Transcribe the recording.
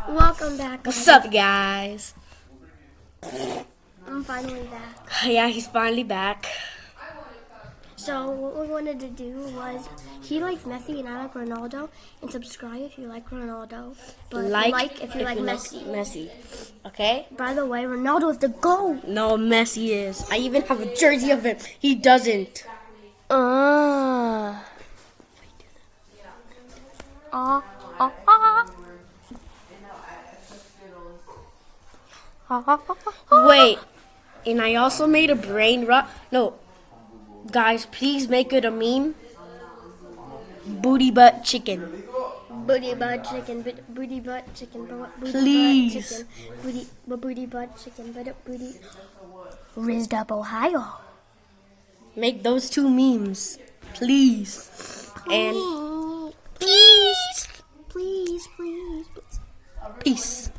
Welcome back. What's up, guys? I'm finally back. Yeah, he's finally back. So what we wanted to do was, he likes Messi and I like Ronaldo, and subscribe if you like Ronaldo, but like if you like Messi. Messi. Okay? By the way, Ronaldo is the GOAT. No, Messi is. I even have a jersey of him. He doesn't. Wait, and I also made a brain rot. No, guys, please make it a meme. Booty butt chicken. Booty butt chicken, booty butt chicken, booty Please. butt chicken, booty butt chicken, booty. Rizzed up Ohio. Make those two memes, please. And Please. peace.